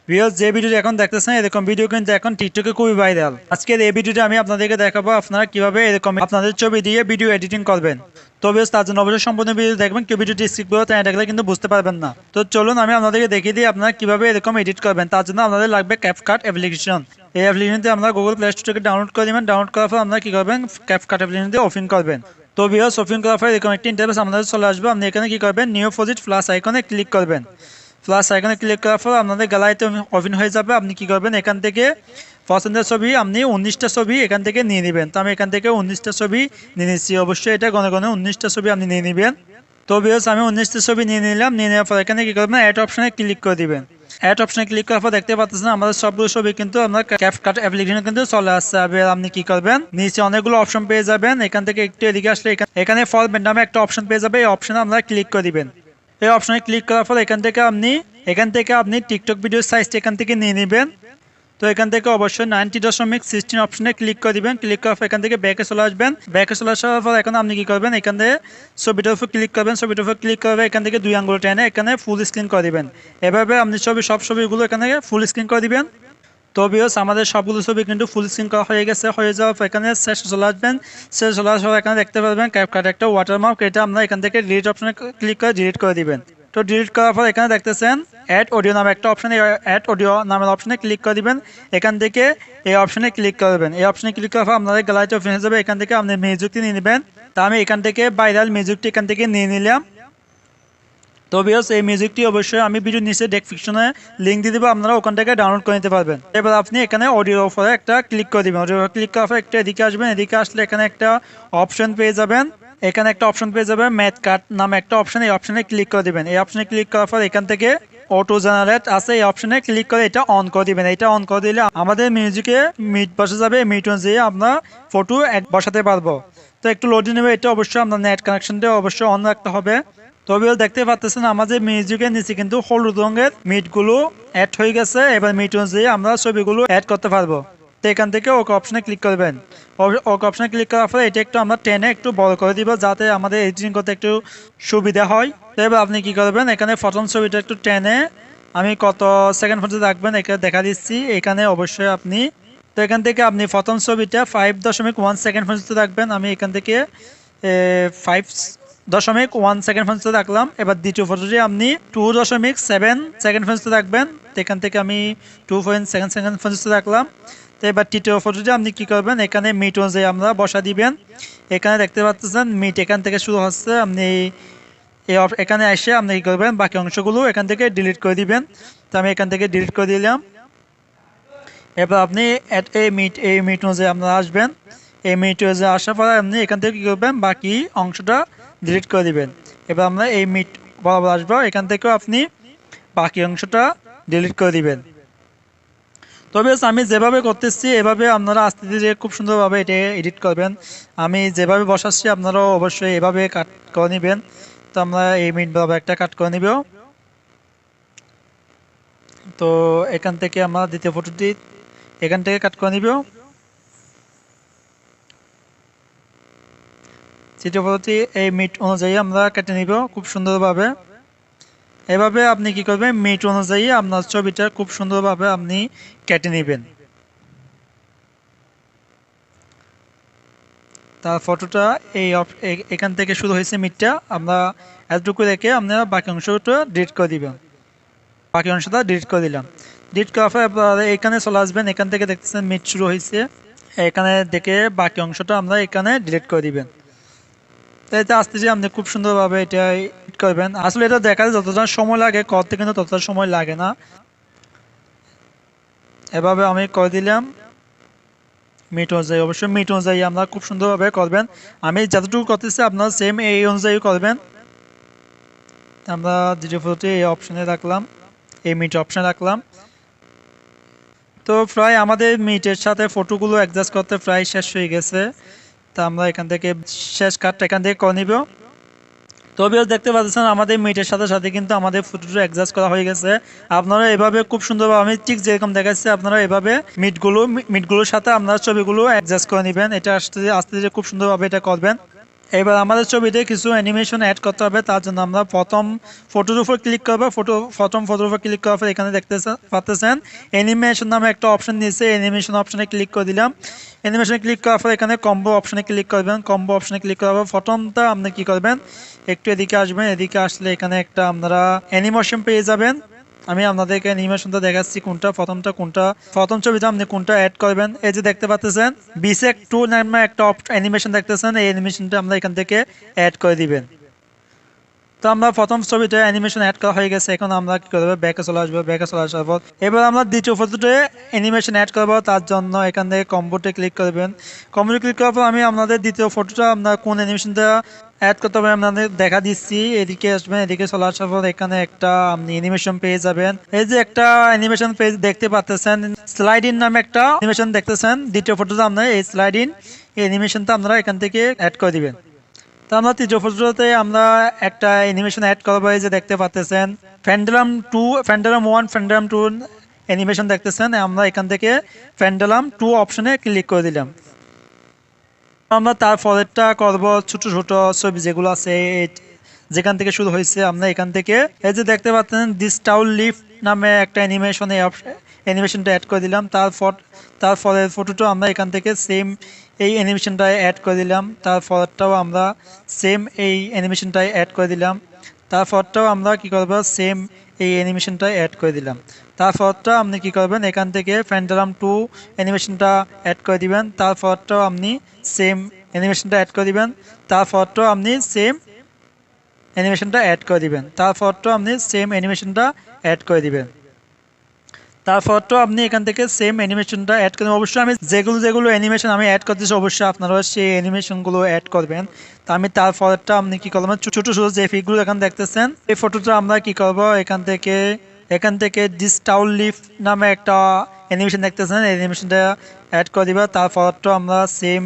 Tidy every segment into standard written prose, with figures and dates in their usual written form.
Viewers যে ভিডিওটি এখন দেখতেছেন এরকম ভিডিও কিন্তু এখন টিকটকে খুবই ভাইরাল। আজকের এই ভিডিওটি আমি আপনাদেরকে দেখাবো আপনারা কিভাবে এরকম আপনাদের ছবি দিয়ে ভিডিও এডিটিং করবেন। তো ভিউয়ার্স তার জন্য অবশ্যই সম্পূর্ণ ভিডিও দেখবেন, কেউ ভিডিওটি স্কিপ করে তাই দেখলে কিন্তু বুঝতে পারবেন না। তো চলুন আমি আপনাদেরকে দেখিয়ে দিই আপনারা কিভাবে এরকম এডিট করবেন। তার জন্য আপনাদের লাগবে ক্যাপকাট অ্যাপ্লিকেশন। এই অ্যাপ্লিকেশনটি আপনারা গুগল প্লে স্টোর থেকে ডাউনলোড করে নেবেন। ডাউনলোড করার পর আপনারা কি করবেন, ক্যাপকাট অ্যাপ্লিকেশনটি ওপেন করবেন। তো ভিউয়ার্স ওপেন করার পর এরকম একটি ইন্টারফেস আপনাদের চলে আসবে। আপনি এখানে কি করবেন, নিউ প্রজেক্ট প্লাস আইকনে ক্লিক করবেন। প্লাস আইকনে ক্লিক করার পর আপনাদের গ্যালারিতে ওপেন হয়ে যাবে। আপনি কি করবেন, এখান থেকে পছন্দের ছবি আপনি 19টা ছবি এখান থেকে নিয়ে নেবেন। তো আমি এখান থেকে 19টা ছবি নিয়ে নিচ্ছি। অবশ্যই এটা গণে গণে 19টা ছবি আপনি নিয়ে নেবেন। তো ভিউয়ার্স আমি 19টা ছবি নিয়ে নিলাম। নিয়ে নেওয়ার পর এখানে কি করবেন, অ্যাড অপশনে ক্লিক করে দিবেন। অ্যাড অপশনে ক্লিক করার পর দেখতে পাচ্ছেন আমাদের সবগুলো ছবি কিন্তু আপনার ক্যাপকাট অ্যাপ্লিকেশনে কিন্তু চলে আসছে। আপনি কি করবেন, নিচে অনেকগুলো অপশন পেয়ে যাবেন। এখান থেকে একটু এদিকে আসলে এখানে ফরম্যাট নামে একটা অপশন পেয়ে যাবে। এই অপশনে আপনারা ক্লিক করে দিবেন। এই অপশনে ক্লিক করার পর এখান থেকে আপনি টিকটক ভিডিও সাইজটা এখান থেকে নিয়ে নেবেন। তো এখান থেকে অবশ্যই 90.16 অপশনে ক্লিক করে দিবেন। ক্লিক করার পর এখান থেকে ব্যাকে চলে আসবেন। ব্যাকে চলে আসার পর এখন আপনি কি করবেন, এখান থেকে ছবিটার উপর ক্লিক করবেন। ছবিটার উপর ক্লিক করবে এখান থেকে 2 আঙ্গুল টেনে এখানে ফুল স্ক্রিন করে দিবেন। এভাবে আপনি সব ছবিগুলো এখানে ফুল স্ক্রিন করে দিবেন। তো ভিউয়ার্স আমাদের সবগুলো ছবি কিন্তু ফুল স্ক্রিন করা হয়ে গেছে। হয়ে যাওয়ার পর এখানে শেষ চলে আসবেন। শেষ চলে আসার পর এখানে দেখতে পাবেন ক্যাপকাট একটা ওয়াটারমার্ক, এটা আমরা এখান থেকে ডিলিট অপশনে ক্লিক করে ডিলিট করে দিবেন। তো ডিলিট করার পর এখানে দেখতেছেন অ্যাড অডিও নামে একটা অপশন, অ্যাড অডিও নামের অপশনে ক্লিক করে দিবেন। এখান থেকে এই অপশনে ক্লিক করবেন। এই অপশনে ক্লিক করার পর আপনাদের গ্যালারিতে ওপেন হয়ে যাবে। এখান থেকে আপনি মিউজিকটি নিয়ে নেবেন। তা আমি এখান থেকে ভাইরাল মিউজিকটি এখান থেকে নিয়ে নিলাম। তো ভিউয়ার্স এই মিউজিকটি অবশ্যই আমি ভিডিও নিচে ডেসক্রিপশনে লিংক দিয়ে দেবো, আপনারা ওখান থেকে ডাউনলোড করে নিতে পারবেন। এবার আপনি এখানে অডিওর উপরে একটা ক্লিক করে দিবেন। অডিও ক্লিক করার পর একটা এদিকে আসবেন। এদিকে আসলে এখানে একটা অপশন পেয়ে যাবেন। এখানে একটা অপশন পেয়ে যাবেন ম্যাথ কাট নামে একটা অপশন, এই অপশনে ক্লিক করে দিবেন। এই অপশনে ক্লিক করার পর এখান থেকে অটো জেনারেট আছে, এই অপশনে ক্লিক করে এটা অন করে দিবেন। এটা অন করে দিলে আমাদের মিউজিকে মিট বসে যাবে। মিট অনুযায়ী আমরা ফটো বসাতে পারবো। তো একটু লোডিং নেবে, এটা অবশ্যই আপনার নেট কানেকশনটা অবশ্যই অন রাখতে হবে। তবেও দেখতে পাচ্ছেন আমাদের মিউজিকের নিচে কিন্তু হলুদ রঙের মিটগুলো অ্যাড হয়ে গেছে। এবার মিট অনুযায়ী আমরা ছবিগুলো অ্যাড করতে পারবো। তো এখান থেকে ওকে অপশনে ক্লিক করবেন। ওকে অপশনে ক্লিক করার পরে এটা একটু আমরা টেনে একটু বড় করে দিব, যাতে আমাদের এডিটিং করতে একটু সুবিধা হয়। তো এবার আপনি কি করবেন, এখানে প্রথম ছবিটা একটু টেনে আমি কত সেকেন্ড পর্যন্ত রাখবেন এখানে দেখা দিচ্ছি। এখানে অবশ্যই আপনি তো এখান থেকে আপনি প্রথম ছবিটা 5.1 সেকেন্ড পর্যন্ত রাখবেন। আমি এখান থেকে 5.1 সেকেন্ড পর্যন্ত রাখলাম। এবার দ্বিতীয় ফটোটি আপনি 2.7 সেকেন্ড পর্যন্ত রাখবেন। তো এখান থেকে আমি 2.7 সেকেন্ড পর্যন্ত রাখলাম। তো এবার তৃতীয় ফটোটি আপনি কি করবেন, এখানে মিট অনুযায়ী আমরা বসা দিবেন। এখানে দেখতে পাচ্ছেন মিট এখান থেকে শুরু হচ্ছে। আপনি এখানে এসে আপনি কি করবেন, বাকি অংশগুলো এখান থেকে ডিলিট করে দিবেন। তো আমি এখান থেকে ডিলিট করে দিলাম। এবার আপনি এই মিট অনুযায়ী আপনারা আসবেন। এই মিট অনুযায়ী আসার পরে আপনি এখান থেকে কি করবেন, বাকি অংশটা ডিলিট করে দিবেন। এবার আমরা এই মিট বরাবর আসবো, এখান থেকেও আপনি বাকি অংশটা ডিলিট করে দিবেন। তবে আমি যেভাবে করতেছি এভাবে আপনারা আস্তে ধীরে খুব সুন্দরভাবে এটা এডিট করবেন। আমি যেভাবে বসাচ্ছি আপনারাও অবশ্যই এভাবে কাট করে নেবেন। তো আমরা এই মিট বরাবর একটা কাট করে নিব। তো এখান থেকে আমরা দ্বিতীয় ফটোটি এখান থেকে কাট করে নিব। তৃতীয় পদ্ধতি এই মিট অনুযায়ী আমরা কেটে নিব খুব সুন্দরভাবে। এভাবে আপনি কি করবেন, মিট অনুযায়ী আপনার ছবিটা খুব সুন্দরভাবে আপনি কেটে নেবেন। তার ফটোটা এখান থেকে শুরু হয়েছে মিটটা, আমরা এতটুকু রেখে আপনারা বাকি অংশটা ডিলিট করে দিবেন। বাকি অংশটা ডিলিট করে দিলাম। ডিলিট করার পর এখানে চলে আসবেন। এখান থেকে দেখতেছেন মিট শুরু হয়েছে, এখানে দেখে বাকি অংশটা আমরা এখানে ডিলিট করে দিবেন। তাই আসতেছি আপনি খুব সুন্দরভাবে এটা এডিট করবেন। আসলে এটা দেখাতে যতটা সময় লাগে করতে কিন্তু ততটা সময় লাগে না। এভাবে আমি করে দিলাম মিট অনুযায়ী। অবশ্যই মিট অনুযায়ী আমরা খুব সুন্দরভাবে করবেন। আমি যতটুকু করতেছি আপনারা সেম এই অনুযায়ী করবেন। আমরা দ্বিতীয় ফটোতে এই অপশনে রাখলাম, এই মিট অপশনে রাখলাম। তো প্রায় আমাদের মিটের সাথে ফটোগুলো অ্যাডজাস্ট করতে প্রায় শেষ হয়ে গেছে। তা আমরা এখান থেকে শেষ কাটটা এখান থেকে করে নিব। তবেও দেখতে পাচ্ছেন আমাদের মিটের সাথে সাথে কিন্তু আমাদের ফটোটা অ্যাডজাস্ট করা হয়ে গেছে। আপনারা এভাবে খুব সুন্দরভাবে আমি ঠিক যেরকম দেখাচ্ছি আপনারা এভাবে মিটগুলোর সাথে আপনারা ছবিগুলো অ্যাডজাস্ট করে নেবেন। এটা আস্তে আস্তে খুব সুন্দরভাবে এটা করবেন। এবার আমাদের ছবিতে কিছু অ্যানিমেশন অ্যাড করতে হবে। তার জন্য আমরা প্রথম ফটোর উপর ক্লিক করব। প্রথম ফটোর উপর ক্লিক করার পর এখানে দেখতে পাচ্ছেন অ্যানিমেশন নামে একটা অপশন দিয়েছে। অ্যানিমেশন অপশনে ক্লিক করে দিলাম। অ্যানিমেশনে ক্লিক করার পর এখানে কম্বো অপশনে ক্লিক করবেন। কম্বো অপশনে ক্লিক করার পর প্রথমটা আপনি কি করবেন, একটু এদিকে আসবেন। এদিকে আসলে এখানে একটা আপনারা অ্যানিমেশন পেয়ে যাবেন। আমি আপনাদেরকে অ্যানিমেশনটা দেখাচ্ছি কোনটা প্রথমটা, কোনটা প্রথম ছবিতে আপনি কোনটা অ্যাড করবেন। এই যে দেখতে পাচ্ছেন বিসেক 2 নামে একটা অ্যানিমেশন দেখতেছেন, এই অ্যানিমেশনটা আমরা এখান থেকে অ্যাড করে দিবেন। তো আমরা প্রথম ছবিতে অ্যানিমেশন অ্যাড করা হয়ে গেছে। এখন আমরা কি করব, ব্যাকে চলে আসবো। ব্যাকে চলে আসার পর এবার আমরা দ্বিতীয় ফটোতে অ্যানিমেশন অ্যাড করব। তার জন্য এখান থেকে কম্বোতে ক্লিক করবেন। কম্বোতে ক্লিক করার পর আমি আপনাদের দ্বিতীয় ফটোটা আমরা কোন অ্যানিমেশনটা অ্যাড করতে হবে আপনাদের দেখা দিচ্ছি। এদিকে আসবেন, এদিকে চলে আসার পর এখানে একটা আপনি অ্যানিমেশন পেয়ে যাবেন। এই যে একটা অ্যানিমেশন পেজ দেখতে পাচ্ছেন, স্লাইডিং নামে একটা অ্যানিমেশন দেখতেছেন। দ্বিতীয় ফটোতে আপনারা এই স্লাইডিং এই অ্যানিমেশনটা আপনারা এখান থেকে অ্যাড করে দিবেন। তো আমরা তৃতীয় ফটোতে আমরা একটা অ্যানিমেশন অ্যাড করবো। এই যে দেখতে পাচ্ছেন ফ্যান্ডেলাম 2, ফ্যান্ডেলাম 1, ফ্যান্ডেলাম 2 অ্যানিমেশন দেখতেছেন। আমরা এখান থেকে ফ্যান্ডেলাম 2 অপশনে ক্লিক করে দিলাম। আমরা তারপরেরটা করব ছোট ছোট ছবি যেগুলো আছে যেখান থেকে শুরু হয়েছে। আমরা এখান থেকে এই যে দেখতে পাচ্ছেন দিস টাউল লিফ নামে একটা অ্যানিমেশন, এই অ্যানিমেশনটা অ্যাড করে দিলাম। তারপরের ফটোটা আমরা এখান থেকে সেম এই অ্যানিমেশনটায় অ্যাড করে দিলাম। তারপরটাও আমরা সেম এই অ্যানিমেশনটায় অ্যাড করে দিলাম। তারপরটাও আমরা কি করব, সেম এই অ্যানিমেশনটায় অ্যাড করে দিলাম। তারপরটা আপনি কি করবেন, এখান থেকে ফ্যান্ডেলাম 2 অ্যানিমেশনটা অ্যাড করে দিবেন। তারপরটাও আপনি সেম অ্যানিমেশনটা অ্যাড করে দিবেন। তারপরটাও আপনি সেম অ্যানিমেশনটা অ্যাড করে দিবেন। তারপরটাও আপনি সেম অ্যানিমেশনটা অ্যাড করে দিবেন। তারপরটাও আপনি এখান থেকে সেম অ্যানিমেশনটা অ্যাড করবেন। অবশ্যই আমি যেগুলো অ্যানিমেশন আমি অ্যাড করতেছি অবশ্যই আপনারা সেই অ্যানিমেশনগুলো অ্যাড করবেন। তো আমি তারপরটা আপনি কি করবেন, ছোট ছোট যে ফিগুলো এখানে দেখতেছেন এই ফটোটা আমরা কি করব, এখান থেকে দিস টাউল লিফ নামে একটা অ্যানিমেশন দেখতেছেন, এই অ্যানিমেশনটা অ্যাড করে দিবা। তারপরটা আমরা সেম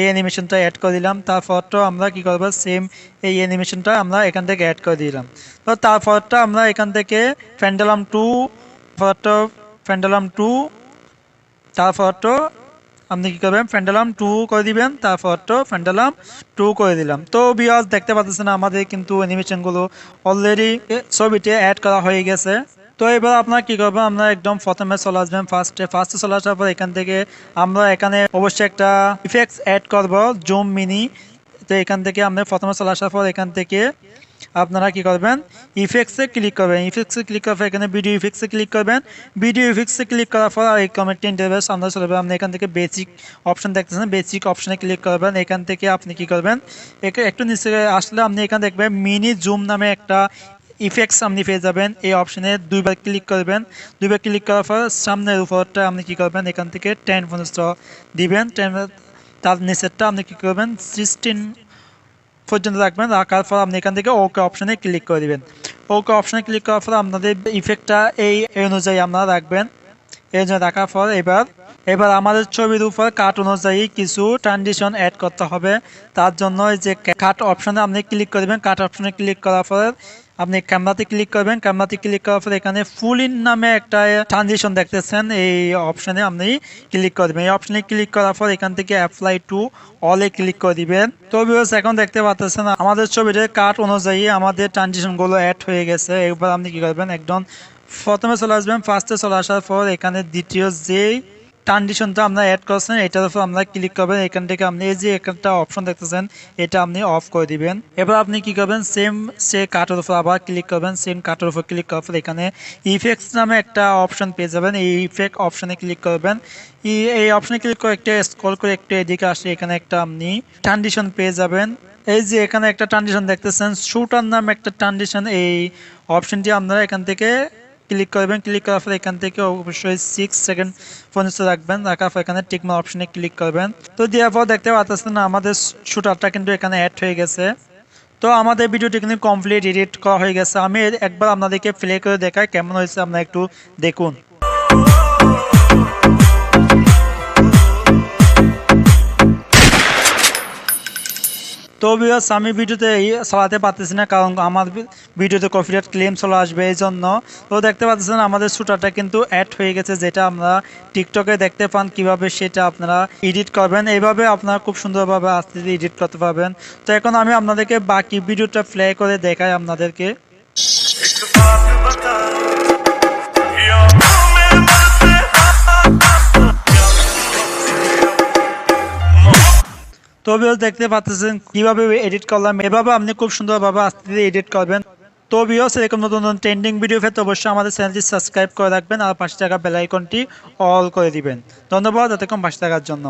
এই অ্যানিমেশনটা অ্যাড করে দিলাম। তারপরটা আমরা কি করব, সেম এই অ্যানিমেশনটা আমরা এখান থেকে অ্যাড করে দিলাম। তো তারপরটা আমরা এখান থেকে ফ্যান্ডেলাম 2 ফ্যান্ডেলাম 2 তারপরটা আপনি কি করবেন, ফ্যান্ডেলাম 2 করে দিবেন। তারপরটা ফ্যান্ডেলাম 2 করে দিলাম। তো ভিউয়ার্স দেখতে পাচ্ছেন আমাদের কিন্তু অ্যানিমেশনগুলো অলরেডি ছবিতে অ্যাড করা হয়ে গেছে। তো এবার আপনারা কি করবেন, আমরা একদম প্রথমে চলে আসবেন ফার্স্টে চলে আসার পর এখান থেকে আমরা এখানে অবশ্যই একটা ইফেক্টস অ্যাড করব, জুম মিনি। তো এখান থেকে আমরা প্রথমে চলে আসার পর এখান থেকে আপনারা কি করবেন, ইফেক্টসে ক্লিক করবেন। ইফেক্টসে ক্লিক করার পর এখানে ভিডিও ইফেক্টসে ক্লিক করবেন। ভিডিও ইফেক্টসে ক্লিক করার পর এই কমেন্ট ইন্টারভেস আমরা চলে যাবেন। আপনি এখান থেকে বেসিক অপশন দেখতেছেন, বেসিক অপশনে ক্লিক করবেন। এখান থেকে আপনি কি করবেন, একটু নিচে আসলে আপনি এখানে দেখবেন মিনি জুম নামে একটা ইফেক্টস আপনি পেয়ে যাবেন। এই অপশনে দুইবার ক্লিক করবেন। দুইবার ক্লিক করার পর সামনের উপরটা আপনি কি করবেন, এখান থেকে 10 পর্যন্ত দিবেন। তার নিচেরটা আপনি কি করবেন 16 পর্যন্ত রাখবেন। রাখার পর আপনি এখান থেকে ওকে অপশনে ক্লিক করে দিবেন। ওকে অপশনে ক্লিক করার পর আপনাদের ইফেক্টটা এই অনুযায়ী আপনারা রাখবেন। এই জন্য রাখার পর এবার আমাদের ছবির উপর কাট অনুযায়ী কিছু ট্রানজিশন অ্যাড করতে হবে। তার জন্য যে কাট অপশনে আপনি ক্লিক করবেন। কাট অপশনে ক্লিক করার পর আপনি ক্যামেরাতে ক্লিক করবেন। ক্যামেরাতে ক্লিক করার পর এখানে ফুল ইন নামে একটা ট্রানজিশন দেখতেছেন, এই অপশনে আপনি ক্লিক করবেন। এই অপশনে ক্লিক করার পর এখান থেকে অ্যাপ্লাই টু অলে ক্লিক করে দিবেন। তো ভিউয়ার্স এখন দেখতে পাচ্ছেন আমাদের ছবিতে কাট অনুযায়ী আমাদের ট্রানজিশনগুলো অ্যাড হয়ে গেছে। এবার আপনি কি করবেন, একদম প্রথমে চলে আসবেন। ফার্স্টে চলে আসার পর এখানে দ্বিতীয় যেই ট্রানজিশনটা আমরা অ্যাড করছেন এটার উপর আমরা ক্লিক করবেন। এখান থেকে আপনি এই যে একটা অপশন দেখতেছেন এটা আপনি অফ করে দিবেন। এবার আপনি কি করবেন, সে কাটের উপর আবার ক্লিক করবেন। সেম কাটের উপর ক্লিক করার পর এখানে ইফেক্টস নামে একটা অপশন পেয়ে যাবেন। এই ইফেক্ট অপশনে ক্লিক করবেন। এই অপশনে ক্লিক করে একটা স্ক্রল করে একটু এদিকে আসলে এখানে একটা আপনি ট্রানজিশন পেয়ে যাবেন। এই যে এখানে একটা ট্রানজিশন দেখতেছেন শুটার নামে একটা ট্রানজিশন, এই অপশনটি আপনারা এখান থেকে ক্লিক করবেন। ক্লিক করার পর এখান থেকে অবশ্যই 6 সেকেন্ড পর্যন্ত রাখবেন। রাখার পর এখানে টিক মার্ক অপশনে ক্লিক করবেন। তো দেওয়ার পর দেখতে পাচ্ছেন আমাদের শুটারটা কিন্তু এখানে অ্যাড হয়ে গেছে। তো আমাদের ভিডিওটি কিন্তু কমপ্লিট এডিট করা হয়ে গেছে। আমি একবার আপনাদেরকে প্লে করে দেখাই কেমন হয়েছে, আপনারা একটু দেখুন। তো ভিউয়ার্স আমি ভিডিওতে চালাতে পারতেছি না, কারণ আমার ভিডিওতে কপিরাইট ক্লেম চলে আসবে এই জন্য। তো দেখতে পাচ্ছেন আমাদের শুটারটা কিন্তু অ্যাড হয়ে গেছে, যেটা আমরা টিকটকে দেখতে পান। কিভাবে সেটা আপনারা এডিট করবেন, এইভাবে আপনারা খুব সুন্দরভাবে আস্তে আস্তে এডিট করতে পারবেন। তো এখন আমি আপনাদেরকে বাকি ভিডিওটা প্লে করে দেখাই আপনাদেরকে। তো ভিউয়ার্স দেখতে পাচ্ছেন কিভাবে এডিট করলাম, এভাবে আপনি খুব সুন্দরভাবে আস্তে আস্তে এডিট করবেন। তো ভিউয়ার্স এরকম নতুন নতুন ট্রেন্ডিং ভিডিও পেতে অবশ্যই আমাদের চ্যানেলটি সাবস্ক্রাইব করে রাখবেন আর পাশে থাকা বেল আইকনটি অল করে দিবেন। ধন্যবাদ এতক্ষণ পাশে থাকার জন্য।